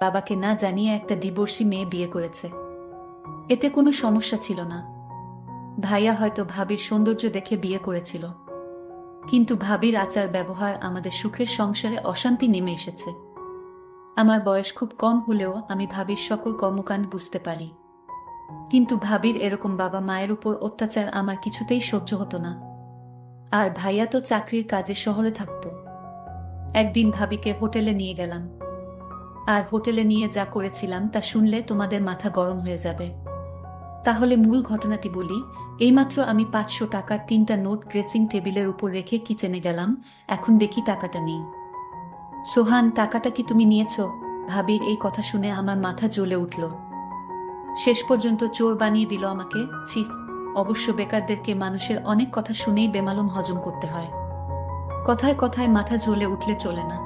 বাবাকে না জানিয়ে একটা ডিভোর্সি মেয়ে বিয়ে করেছে। এতে কোনো সমস্যা ছিল না। ভাইয়া হয়তো ভাবির সৌন্দর্য দেখে বিয়ে করেছিল, কিন্তু ভাবির আচার ব্যবহার আমাদের সুখের সংসারে অশান্তি নেমে এসেছে। আমার বয়স খুব কম হলেও আমি ভাবির সকল কর্মকাণ্ড বুঝতে পারি, কিন্তু ভাবির এরকম বাবা মায়ের উপর অত্যাচার আমার কিছুতেই সহ্য হতো না। আর ভাইয়া তো চাকরির কাজে শহরে থাকতো। একদিন ভাবিকে হোটেলে নিয়ে গেলাম, আর হোটেলে নিয়ে যা করেছিলাম তা শুনলে তোমাদের মাথা গরম হয়ে যাবে। তাহলে মূল ঘটনাটি বলি। এইমাত্র আমি 500 টাকার 3টা নোট ড্রেসিং টেবিলের উপর রেখে কিচেনে গেলাম, এখন দেখি টাকাটা নেই। সোহান, টাকাটা কি তুমি নিয়েছ? ভাবির এই কথা শুনে আমার মাথা জ্বলে উঠল। শেষ পর্যন্ত চোর বানিয়ে দিল আমাকে। ছি! অবশ্য বেকারদেরকে মানুষের অনেক কথা শুনেই বেমালুম হজম করতে হয়। কথায় কথায় মাথা জ্বলে উঠলে চলে না।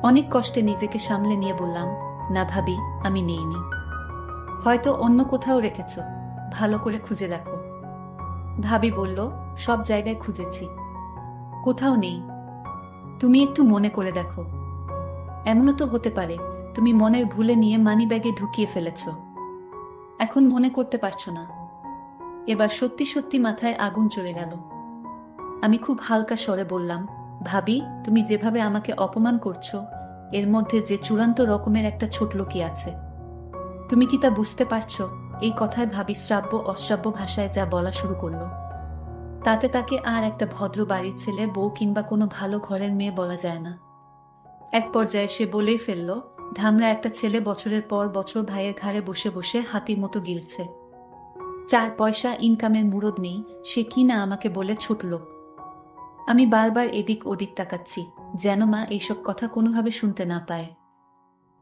অনেক কষ্টে নিজেকে সামলে নিয়ে বললাম, না ভাবি, আমি নেইনি। হয়তো অন্য কোথাও রেখেছ, ভালো করে খুঁজে দেখো। ভাবি বলল, সব জায়গায় খুঁজেছি, কোথাও নেই। তুমি একটু মনে করে দেখো। এমনও তো হতে পারে তুমি মনের ভুলে নিয়ে মানিব্যাগে ঢুকিয়ে ফেলেছ, এখন মনে করতে পারছো না। এবার সত্যি সত্যি মাথায় আগুন চলে গেল। আমি খুব হালকা স্বরে বললাম, ভাবি, তুমি যেভাবে আমাকে অপমান করছো, এর মধ্যে যে চূড়ান্ত রকমের একটা ছোটলোকি আছে, তুমি কি তা বুঝতে পারছো? এই কথায় ভাবি শ্রাব্য অশ্রাব্য ভাষায় যা বলা শুরু করলো, তাতে তাকে আর একটা ভদ্র বাড়ির ছেলে বউ কিংবা কোনো ভালো ঘরের মেয়ে বলা যায় না। এক পর্যায়ে সে বলেই ফেলল, ধামরা একটা ছেলে বছরের পর বছর ভাইয়ের ঘাড়ে বসে বসে হাতির মতো গিলছে। 4 পয়সা ইনকামের মুরদ নেই, সে কি না আমাকে বলে ছোটলোক। আমি বারবার এদিক ওদিক তাকাচ্ছি, যেন মা এইসব কথা কোনোভাবে শুনতে না পায়।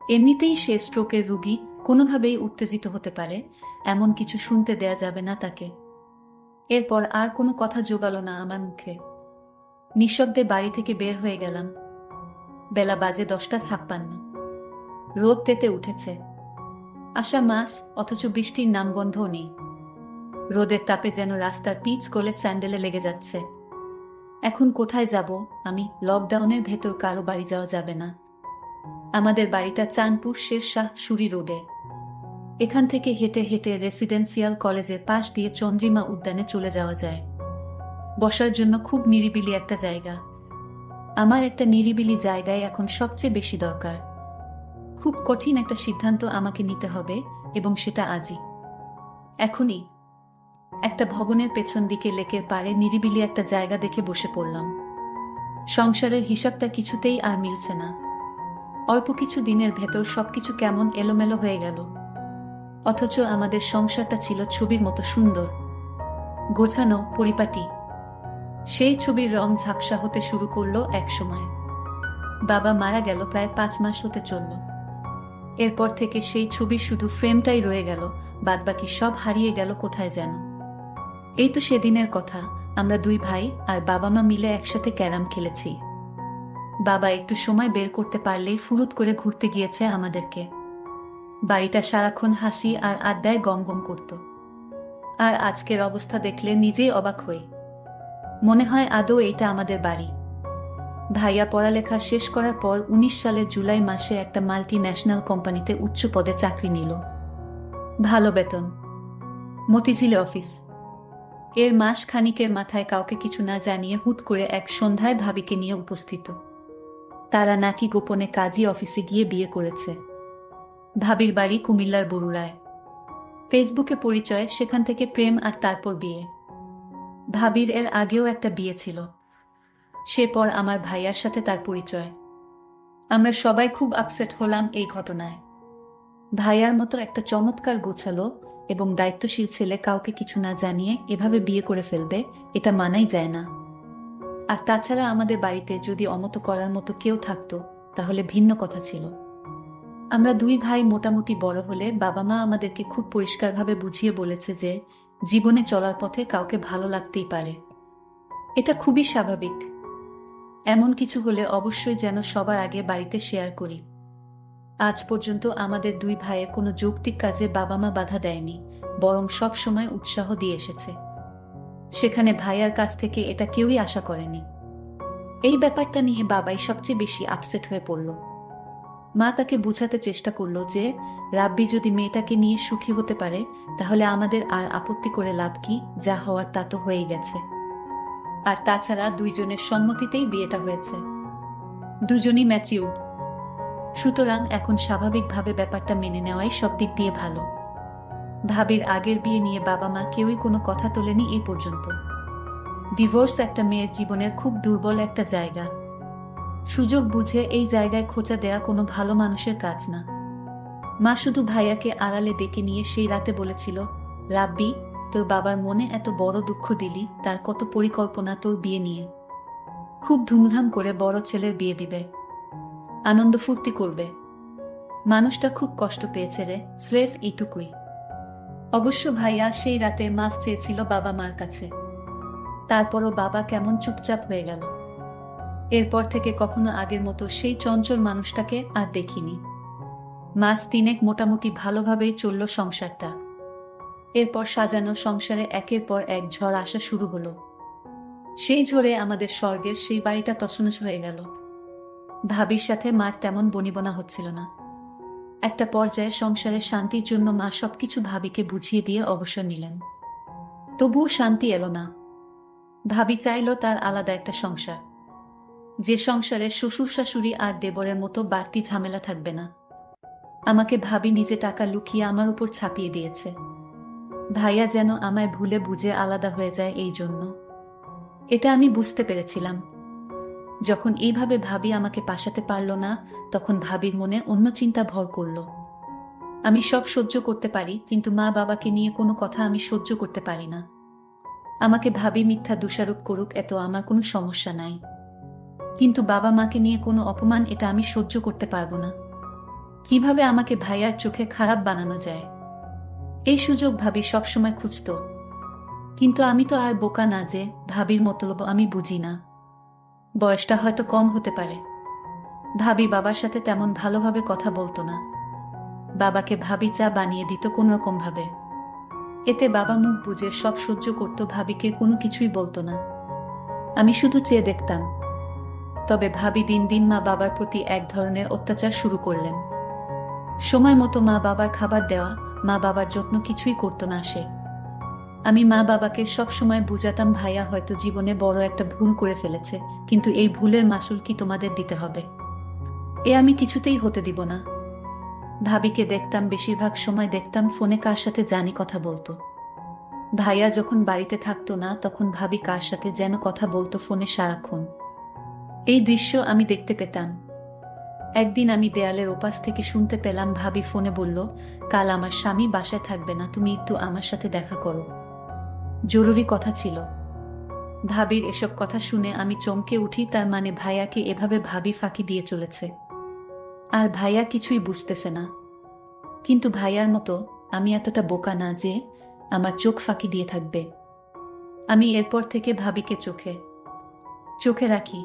এমনিতেই সে স্ট্রোকের রুগী, কোনোভাবেই উত্তেজিত হতে পারে, এমন কিছু শুনতে দেয়া যাবে না তাকে। এরপর আর কোনো কথা জোগালো না আমার মুখে। নিঃশব্দে বাড়ি থেকে বের হয়ে গেলাম। বেলা বাজে 10টা 56। রোদ তেতে উঠেছে। আষাঢ় মাস, অথচ বৃষ্টির নামগন্ধও নেই। রোদের তাপে যেন রাস্তার পিচ গলে স্যান্ডেলে লেগে যাচ্ছে। এখন কোথায় যাব আমি? লকডাউনের ভেতর কারো বাড়ি যাওয়া যাবে না। আমাদের বাড়িটা চাঁদপুর শেরশাহ সুরি রোডে। এখান থেকে হেঁটে হেঁটে রেসিডেন্সিয়াল কলেজের পাশ দিয়ে চন্দ্রিমা উদ্যানে চলে যাওয়া যায়। বসার জন্য খুব নিরিবিলি একটা জায়গা। আমার একটা নিরিবিলি জায়গায় এখন সবচেয়ে বেশি দরকার। খুব কঠিন একটা সিদ্ধান্ত আমাকে নিতে হবে, এবং সেটা আজই, এখনই। একটা ভবনের পেছন দিকে লেকের পাড়ে নিরিবিলি একটা জায়গা দেখে বসে পড়লাম। সংসারের হিসাবটা কিছুতেই আর মিলছে না। অল্প কিছু দিনের ভেতর সবকিছু কেমন এলোমেলো হয়ে গেল। অথচ আমাদের সংসারটা ছিল ছবির মতো সুন্দর, গোছানো, পরিপাটি। সেই ছবির রং ঝাপসা হতে শুরু করলো এক সময়। বাবা মারা গেল প্রায় 5 মাস হতে চলল। এরপর থেকে সেই ছবির শুধু ফ্রেমটাই রয়ে গেল, বাদবাকি সব হারিয়ে গেল কোথায় যেন। এই তো সেদিনের কথা, আমরা দুই ভাই আর বাবা মা মিলে একসাথে ক্যারাম খেলেছি। বাবা একটু সময় বের করতে পারলেই ফুরুত করে ঘুরতে গিয়েছে আমাদেরকে। বাড়িটা সারাক্ষণ হাসি আর আড্ডায় গমগম করত। আর আজকের অবস্থা দেখলে নিজেই অবাক হই। মনে হয় আদৌ এইটা আমাদের বাড়ি। ভাইয়া পড়ালেখা শেষ করার পর 19 সালের জুলাই মাসে একটা মাল্টি ন্যাশনাল কোম্পানিতে উচ্চ পদে চাকরি নিল। ভালো বেতন, মতিঝিলে অফিস। এর মাস খানিকের মাথায় কাউকে কিছু না জানিয়ে হুট করে এক সন্ধ্যায় ভাবিকে নিয়ে উপস্থিত। তারা নাকি গোপনে কাজী অফিসে গিয়ে বিয়ে করেছে। ভাবির বাড়ি কুমিল্লার বরুড়ায়। ফেসবুকে পরিচয়, সেখান থেকে প্রেম, আর তারপর বিয়ে। ভাবির এর আগেও একটা বিয়ে ছিল, সে পর আমার ভাইয়ার সাথে তার পরিচয়। আমরা সবাই খুব আপসেট হলাম এই ঘটনায়। ভাইয়ার মতো একটা চমৎকার গোছালো এবং দায়িত্বশীল ছেলে কাউকে কিছু না জানিয়ে এভাবে বিয়ে করে ফেলবে, এটা মানাই যায় না। আর তাছাড়া আমাদের বাড়িতে যদি অমত করার মতো কেউ থাকতো তাহলে ভিন্ন কথা ছিল। আমরা দুই ভাই মোটামুটি বড় হলে বাবা মা আমাদেরকে খুব পরিষ্কারভাবে বুঝিয়ে বলেছে যে জীবনে চলার পথে কাউকে ভালো লাগতেই পারে, এটা খুবই স্বাভাবিক। এমন কিছু হলে অবশ্যই যেন সবার আগে বাড়িতে শেয়ার করি। আজ পর্যন্ত আমাদের দুই ভাইয়ের কোনো যৌক্তিক কাজে বাবা মা বাধা দেয়নি, বরং সব সময় উৎসাহ দিয়ে এসেছে। সেখানে ভাইয়ার কাছ থেকে এটা কেউই আশা করেনি। এই ব্যাপারটা নিয়ে বাবাই সবচেয়ে বেশি আপসেট হয়ে পড়ল। মা তাকে বোঝাতে চেষ্টা করলো যে রাব্বি যদি মেয়েটাকে নিয়ে সুখী হতে পারে তাহলে আমাদের আর আপত্তি করে লাভ কি, যা হওয়ার তা তো হয়েই গেছে। আর তাছাড়া দুইজনের সম্মতিতেই বিয়েটা হয়েছে, দুজনই ম্যাচিউর, সুতরাং এখন স্বাভাবিকভাবে ব্যাপারটা মেনে নেওয়াই সব দিক দিয়ে ভালো। ভাবির আগের বিয়ে নিয়ে বাবা মা কেউই কোনো কথা তোলেনি এই পর্যন্ত। ডিভোর্স একটা মেয়ের জীবনের খুব দুর্বল একটা জায়গা। সুযোগ বুঝে এই জায়গায় খোঁচা দেয়া কোনো ভালো মানুষের কাজ না। মা শুধু ভাইয়াকে আড়ালে ডেকে নিয়ে সেই রাতে বলেছিল, রাব্বি, তোর বাবার মনে এত বড় দুঃখ দিলি, তার কত পরিকল্পনা তোর বিয়ে নিয়ে। খুব ধুমধাম করে বড় ছেলের বিয়ে দিবে, আনন্দ ফুর্তি করবে। মানুষটা খুব কষ্ট পেয়েছে রে, স্রেফ এইটুকুই। অবশ্য ভাইয়া সেই রাতে মাফ চেয়েছিল বাবা মার কাছে। তারপরও বাবা কেমন চুপচাপ হয়ে গেল। এরপর থেকে কখনো আগের মতো সেই চঞ্চল মানুষটাকে আর দেখিনি। মাস তিনেক মোটামুটি ভালোভাবেই চলল সংসারটা। এরপর সাজানো সংসারে একের পর এক ঝড় আসা শুরু হলো। সেই ঝড়ে আমাদের স্বর্গের সেই বাড়িটা তছনছ হয়ে গেল। ভাবির সাথে মার তেমন বনিবনা হচ্ছিল না। একটা পর্যায়ে সংসারের শান্তির জন্য মা সবকিছু ভাবিকে বুঝিয়ে দিয়ে অবসর নিলেন। তবুও শান্তি এলো না। ভাবি চাইল তার আলাদা একটা সংসার, যে সংসারে শ্বশুর শাশুড়ি আর দেবরের মতো বাড়তি ঝামেলা থাকবে না। আমাকে ভাবি নিজে টাকা লুকিয়ে আমার উপর ছাপিয়ে দিয়েছে। ভাইয়া যেন আমায় ভুলে বুঝে আলাদা হয়ে যায়, এই জন্য। এটা আমি বুঝতে পেরেছিলাম। যখন এইভাবে ভাবি আমাকে পাশাতে পারল না, তখন ভাবির মনে অন্য চিন্তা ভর করল। আমি সব সহ্য করতে পারি, কিন্তু মা বাবাকে নিয়ে কোনো কথা আমি সহ্য করতে পারি না। আমাকে ভাবি মিথ্যা দোষারোপ করুক, এত আমার কোনো সমস্যা নাই, কিন্তু বাবা মাকে নিয়ে কোনো অপমান, এটা আমি সহ্য করতে পারবো না। কিভাবে আমাকে ভাইয়ার চোখে খারাপ বানানো যায়, এই সুযোগ ভাবি সবসময় খুঁজত। কিন্তু আমি তো আর বোকা না যে ভাবির মতলব আমি বুঝি না। বয়সটা হয়তো কম হতে পারে। ভাবি বাবার সাথে তেমন ভালোভাবে কথা বলতো না। বাবাকে ভাবি চা বানিয়ে দিত কোনোরকম ভাবে। এতে বাবা মুখ বুজে সব সহ্য করত, ভাবিকে কোনো কিছুই বলতো না। আমি শুধু চেয়ে দেখতাম। তবে ভাবি দিন দিন মা বাবার প্রতি এক ধরনের অত্যাচার শুরু করলেন। সময় মতো মা বাবার খাবার দেওয়া, মা বাবার যত্ন কিছুই করতো না সে। আমি মা বাবাকে সব সময় বুঝাতাম, ভাইয়া হয়তো জীবনে বড় একটা ভুল করে ফেলেছে, কিন্তু এই ভুলের মাসুল কি তোমাদের দিতে হবে, এ আমি কিছুতেই হতে দিব না। ভাবিকে দেখতাম, বেশিরভাগ সময় দেখতাম ফোনে কার সাথে জানি কথা বলতো। ভাইয়া যখন বাড়িতে থাকতো না, তখন ভাবি কার সাথে যেন কথা বলতো ফোনে সারাক্ষণ। এই দৃশ্য আমি দেখতে পেতাম। একদিন আমি দেয়ালের ওপাশ থেকে শুনতে পেলাম ভাবি ফোনে বলল, কাল আমার স্বামী বাসায় থাকবে না, তুমি একটু আমার সাথে দেখা করো, জরুরি কথা ছিল। ভাবির এসব কথা শুনে আমি চমকে উঠি। তার মানে ভাইয়াকে এভাবে ভাবি ফাঁকি দিয়ে চলেছে, আর ভাইয়া কিছুই বুঝতেছে না। কিন্তু ভাইয়ার মতো আমি এতটা বোকা না যে আমার চোখ ফাঁকি দিয়ে থাকবে। আমি এরপর থেকে ভাবিকে চোখে চোখে রাখি।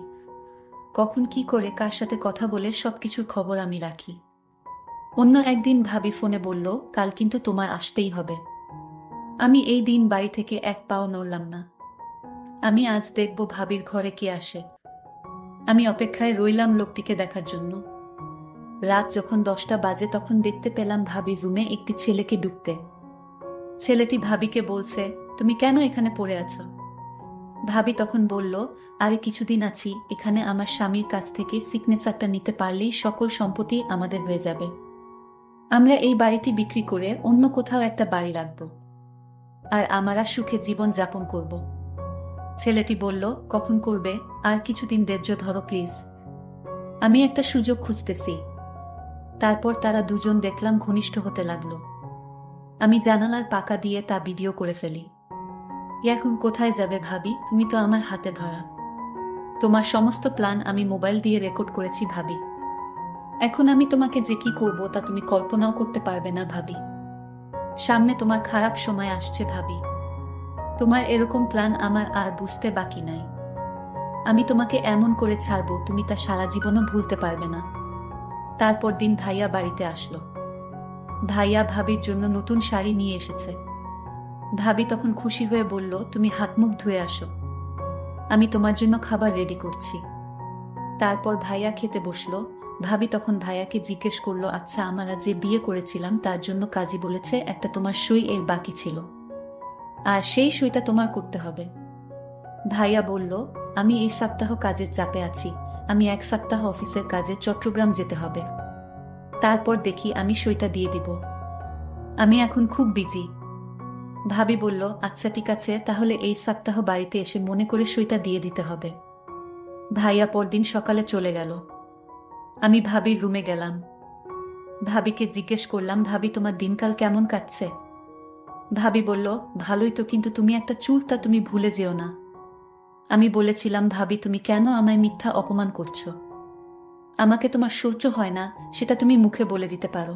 কখন কি করে কার সাথে কথা বলে সবকিছুর খবর আমি রাখি। অন্য একদিন ভাবি ফোনে বলল, কাল কিন্তু তোমার আসতেই হবে। আমি এই দিন বাড়ি থেকে এক পাও নড়লাম না। আমি আজ দেখব ভাবির ঘরে কে আসে। আমি অপেক্ষায় রইলাম লোকটিকে দেখার জন্য। রাত যখন 10টা বাজে, তখন দেখতে পেলাম ভাবির রুমে একটি ছেলেকে ঢুকতে। ছেলেটি ভাবিকে বলছে, তুমি কেন এখানে পড়ে আছো? ভাবি তখন বলল, আরে কিছুদিন আছি এখানে, আমার স্বামীর কাছ থেকে সিগনেচারটা নিতে পারলেই সকল সম্পত্তি আমাদের হয়ে যাবে। আমরা এই বাড়িটি বিক্রি করে অন্য কোথাও একটা বাড়ি রাখব, আর আমরা সুখে জীবন যাপন করব। ছেলেটি বলল, কখন করবে? আর কিছুদিন ধৈর্য ধরো প্লিজ, আমি একটা সুযোগ খুঁজতেছি। তারপর তারা দুজন দেখলাম ঘনিষ্ঠ হতে লাগলো। আমি জানালার পাকা দিয়ে তা ভিডিও করে ফেলি। এখন কোথায় যাবে ভাবি, তুমি তো আমার হাতে ধরা। তোমার সমস্ত প্ল্যান আমি মোবাইল দিয়ে রেকর্ড করেছি ভাবি। এখন আমি তোমাকে যে কি করব তা তুমি কল্পনাও করতে পারবে না ভাবি। সামনে তোমার খারাপ সময় আসছে ভাবি। তোমার এরকম প্ল্যান আমার আর বুঝতে বাকি নাই। আমি তোমাকে এমন করে ছাড়বো, তুমি তা সারা জীবনও ভুলতে পারবে না। তারপর দিন ভাইয়া বাড়িতে আসলো। ভাইয়া ভাবির জন্য নতুন শাড়ি নিয়ে এসেছে। ভাবি তখন খুশি হয়ে বলল, তুমি হাত মুখ ধুয়ে আসো, আমি তোমার জন্য খাবার রেডি করছি। তারপর ভাইয়া খেতে বসলো। ভাবি তখন ভাইয়াকে জিজ্ঞেস করলো, আচ্ছা আমরা যে বিয়ে করেছিলাম তার জন্য কাজী বলেছে একটা তোমার সই এর বাকি ছিল, আর সেই সইটা তোমার করতে হবে। ভাইয়া বলল, আমি এই সপ্তাহ কাজের চাপে আছি, আমি 1 সপ্তাহ অফিসের কাজে চট্টগ্রাম যেতে হবে, তারপর দেখি আমি সইটা দিয়ে দিব, আমি এখন খুব বিজি। ভাবি বলল, আচ্ছা ঠিক আছে, তাহলে এই সপ্তাহ বাড়িতে এসে মনে করে সইটা দিয়ে দিতে হবে। ভাইয়া পরদিন সকালে চলে গেল। আমি ভাবির রুমে গেলাম। ভাবিকে জিজ্ঞেস করলাম, ভাবি তোমার দিনকাল কেমন কাটছে? ভাবি বলল, ভালোই তো, কিন্তু তুমি একটা চুলটা তুমি ভুলে যেও না। আমি বলেছিলাম, ভাবি তুমি কেন আমায় মিথ্যা অপমান করছো? আমাকে তোমার সহ্য হয় না সেটা তুমি মুখে বলে দিতে পারো,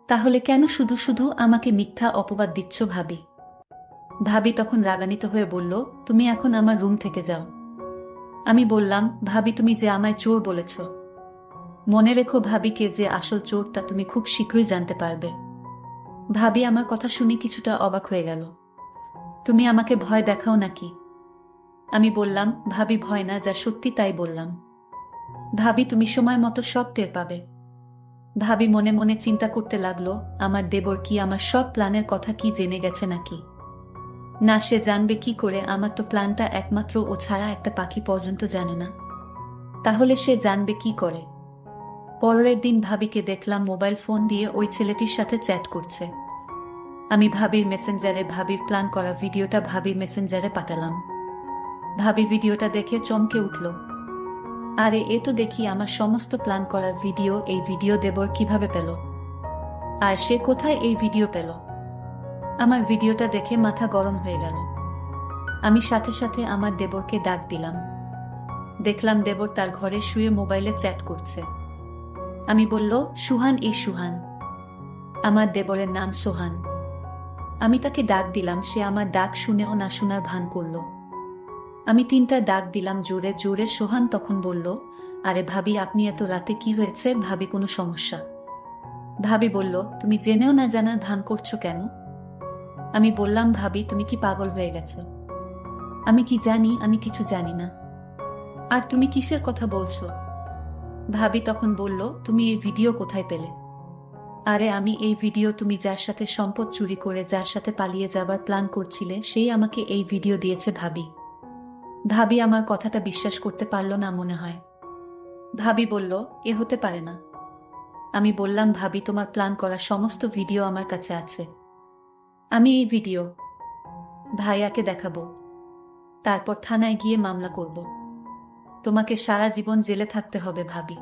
তাহলে কেন শুধু শুধু আমাকে মিথ্যা অপবাদ দিচ্ছ ভাবি? ভাবি তখন রাগান্বিত হয়ে বলল, তুমি এখন আমার রুম থেকে যাও। আমি বললাম, ভাবি তুমি যে আমায় চোর বলেছ, মনে রেখো ভাবি কে যে আসল চোর তা তুমি খুব শীঘ্রই জানতে পারবে। ভাবি আমার কথা শুনে কিছুটা অবাক হয়ে গেল। তুমি আমাকে ভয় দেখাও নাকি? আমি বললাম, ভাবি ভয় না, যা সত্যি তাই বললাম। ভাবি তুমি সময় মতো সব টের পাবে। ভাবি মনে মনে চিন্তা করতে লাগলো, আমার দেবর কি আমার সব প্ল্যানের কথা কি জেনে গেছে নাকি? না, সে জানবে কি করে? আমার তো প্ল্যানটা একমাত্র ও ছাড়া একটা পাখি পর্যন্ত জানে না, তাহলে সে জানবে কি করে? পরের দিন ভাবিকে দেখলাম মোবাইল ফোন দিয়ে ওই ছেলেটির সাথে চ্যাট করছে। আমি ভাবির মেসেঞ্জারে ভাবির প্ল্যান করা ভিডিওটা ভাবির মেসেঞ্জারে পাঠালাম। ভাবি ভিডিওটা দেখে চমকে উঠল। আরে এ তো দেখি আমার সমস্ত প্ল্যান করার ভিডিও, এই ভিডিও দেবর কিভাবে পেল? আর সে কোথায় এই ভিডিও পেল? আমার ভিডিওটা দেখে মাথা গরম হয়ে গেল। আমি সাথে সাথে আমার দেবরকে ডাক দিলাম। দেখলাম দেবর তার ঘরে শুয়ে মোবাইলে চ্যাট করছে। আমি বলল, সুহান, এই সুহান। আমার দেবরের নাম সোহান। আমি তাকে ডাক দিলাম, সে আমার ডাক শুনেও না শোনার ভান করল। আমি 3টা ডাক দিলাম জোরে জোরে। সোহান তখন বলল, আরে ভাবি আপনি এত রাতে কি হয়েছে? ভাবি কোনো সমস্যা? ভাবি বলল, তুমি জেনেও না জানার ভান করছো কেন? আমি বললাম, ভাবি তুমি কি পাগল হয়ে গেছো? আমি কি জানি? আমি কিছু জানি না। আর তুমি কিসের কথা বলছো? ভাবি তখন বলল, তুমি এই ভিডিও কোথায় পেলে? আরে আমি এই ভিডিও, তুমি যার সাথে সম্পদ চুরি করে যার সাথে পালিয়ে যাবার প্ল্যান করছিলে সেই আমাকে এই ভিডিও দিয়েছে ভাবি। ভাবি আমার কথাটা বিশ্বাস করতে পারল না মনে হয়। ভাবি বলল, এ হতে পারে না। আমি বললাম, ভাবি তোমার প্ল্যান করা সমস্ত ভিডিও আমার কাছে আছে। আমি এই ভিডিও ভাইয়াকে দেখাবো, তারপর থানায় গিয়ে মামলা করব। তোমাকে সারা জীবন জেলে থাকতে হবে ভাবি।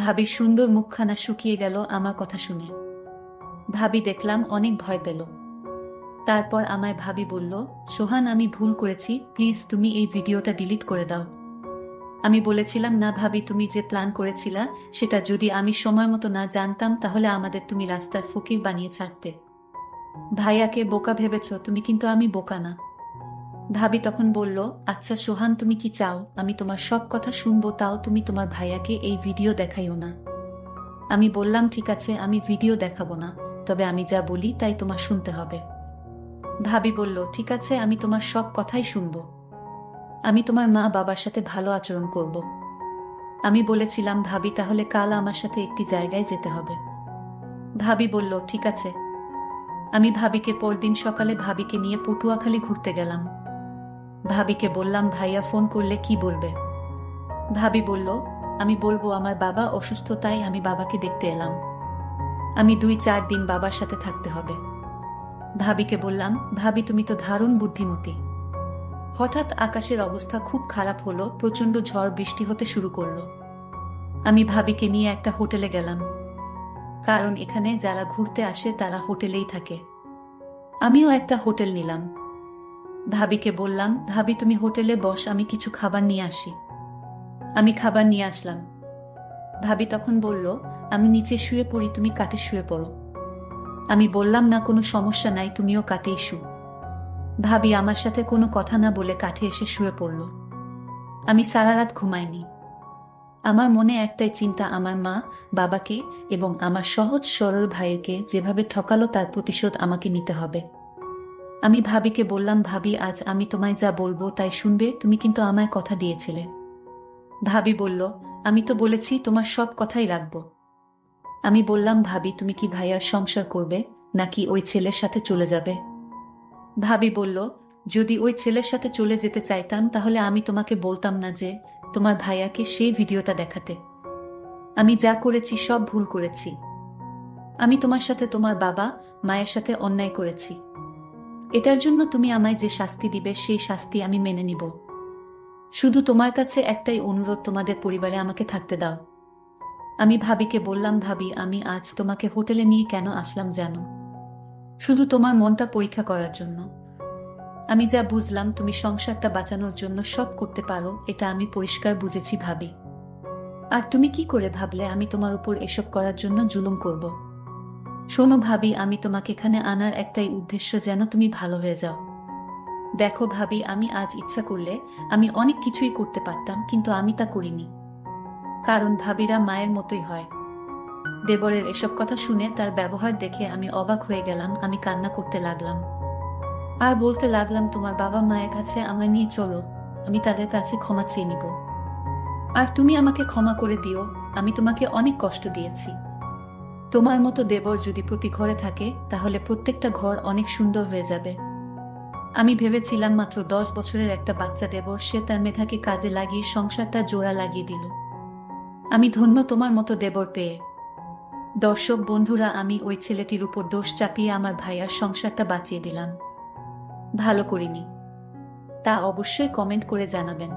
ভাবির সুন্দর মুখখানা শুকিয়ে গেল আমার কথা শুনে। ভাবি দেখলাম অনেক ভয় পেল। তারপর আমায় ভাবি বলল, সোহান আমি ভুল করেছি, প্লিজ তুমি এই ভিডিওটা ডিলিট করে দাও। আমি বলেছিলাম, না ভাবি, তুমি যে প্ল্যান করেছিলা সেটা যদি আমি সময় মতো না জানতাম তাহলে আমাদের তুমি রাস্তার ফকির বানিয়ে ছাড়তে। ভাইয়াকে বোকা ভেবেছ তুমি, কিন্তু আমি বোকা না। ভাবি তখন বলল, আচ্ছা সোহান তুমি কি চাও আমি তোমার সব কথা শুনবো, তাও তুমি তোমার ভাইয়াকে এই ভিডিও দেখাইও না? আমি বললাম, ঠিক আছে আমি ভিডিও দেখাবো না, তবে আমি যা বলি তাই তোমার শুনতে হবে। ভাবি বলল, ঠিক আছে আমি তোমার সব কথাই শুনবো। আমি তোমার মা বাবার সাথে ভালো আচরণ করব। আমি বলেছিলাম, ভাবি তাহলে কাল আমার সাথে একটি জায়গায় যেতে হবে। ভাবি বলল, ঠিক আছে। আমি ভাবিকে পরদিন সকালে ভাবিকে নিয়ে পটুয়াখালী ঘুরতে গেলাম। ভাবিকে বললাম, ভাইয়া ফোন করলে কি বলবে? ভাবি বলল, আমি বলবো আমার বাবা অসুস্থ, তাই আমি বাবাকে দেখতে এলাম। আমি 2-4 দিন বাবার সাথে থাকতে হবে। ভাবিকে বললাম, ভাবি তুমি তো দারুণ বুদ্ধিমতী। হঠাৎ আকাশের অবস্থা খুব খারাপ হলো, প্রচণ্ড ঝড় বৃষ্টি হতে শুরু করলো। আমি ভাবিকে নিয়ে একটা হোটেলে গেলাম, কারণ এখানে যারা ঘুরতে আসে তারা হোটেলেই থাকে। আমিও একটা হোটেল নিলাম। ভাবিকে বললাম, ভাবি তুমি হোটেলে বস, আমি কিছু খাবার নিয়ে আসি। আমি খাবার নিয়ে আসলাম। ভাবি তখন বলল, আমি নিচে শুয়ে পড়ি, তুমি কাঠে শুয়ে পড়ো। আমি বললাম, না কোনো সমস্যা নাই, তুমিও কাঠেই শু। ভাবি আমার সাথে কোনো কথা না বলে কাঠে এসে শুয়ে পড়ল। আমি সারা রাত ঘুমাইনি। আমার মনে একটাই চিন্তা, আমার মা বাবাকে এবং আমার সহজ সরল ভাইকে যেভাবে ঠকালো তার প্রতিশোধ আমাকে নিতে হবে। আমি ভাবিকে বললাম, ভাবি আজ আমি তোমায় যা বলবো তাই শুনবে, তুমি কিন্তু আমায় কথা দিয়েছিলে। ভাবি বলল, আমি তো বলেছি তোমার সব কথাই রাখবো। আমি বললাম, ভাবি তুমি কি ভাইয়ার সংসার করবে নাকি ওই ছেলের সাথে চলে যাবে? ভাবি বলল, যদি ওই ছেলের সাথে চলে যেতে চাইতাম তাহলে আমি তোমাকে বলতাম না যে তোমার ভাইয়াকে সেই ভিডিওটা দেখাতে। আমি যা করেছি সব ভুল করেছি। আমি তোমার সাথে তোমার বাবা মায়ের সাথে অন্যায় করেছি। এটার জন্য তুমি আমায় যে শাস্তি দিবে সেই শাস্তি আমি মেনে নিব। শুধু তোমার কাছে একটাই অনুরোধ, তোমাদের পরিবারে আমাকে থাকতে দাও। আমি ভাবিকে বললাম, ভাবি আমি আজ তোমাকে হোটেলে নিয়ে কেন আসলাম জানো? শুধু তোমার মনটা পরীক্ষা করার জন্য। আমি যা বুঝলাম তুমি সংসারটা বাঁচানোর জন্য সব করতে পারো, এটা আমি পরিষ্কার বুঝেছি ভাবি। আর তুমি কি করে ভাবলে আমি তোমার উপর এসব করার জন্য জুলুম করব? শোনো ভাবি, আমি তোমাকে এখানে আনার একটাই উদ্দেশ্য, যেন তুমি ভালো হয়ে যাও। দেখো ভাবি, আমি আজ ইচ্ছা করলে আমি অনেক কিছুই করতে পারতাম, কিন্তু আমি তা করিনি। কারণ ভাবিরা মায়ের মতোই হয়। দেবরের এসব কথা শুনে, তার ব্যবহার দেখে আমি অবাক হয়ে গেলাম। আমি কান্না করতে লাগলাম আর বলতে লাগলাম, তোমার বাবা মায়ের কাছে আমায় নিয়ে চলো, আমি তাদের কাছে ক্ষমা চেয়ে নিব। আর তুমি আমাকে ক্ষমা করে দিও, আমি তোমাকে অনেক কষ্ট দিয়েছি। তোমার মতো দেবর যদি প্রতি ঘরে থাকে তাহলে প্রত্যেকটা ঘর অনেক সুন্দর হয়ে যাবে। আমি ভেবেছিলাম মাত্র 10 বছরের একটা বাচ্চা দেবর, সে তার মেধাকে কাজে লাগিয়ে সংসারটা জোড়া লাগিয়ে দিল। আমি ধন্য তোমার মতো দেবর পেয়ে। দর্শক বন্ধুরা, আমি ওই ছেলেটির উপর দোষ চাপিয়ে আমার ভাইয়ার সংসারটা বাঁচিয়ে দিলাম। ভালো করিনি, তা অবশ্যই কমেন্ট করে জানাবেন।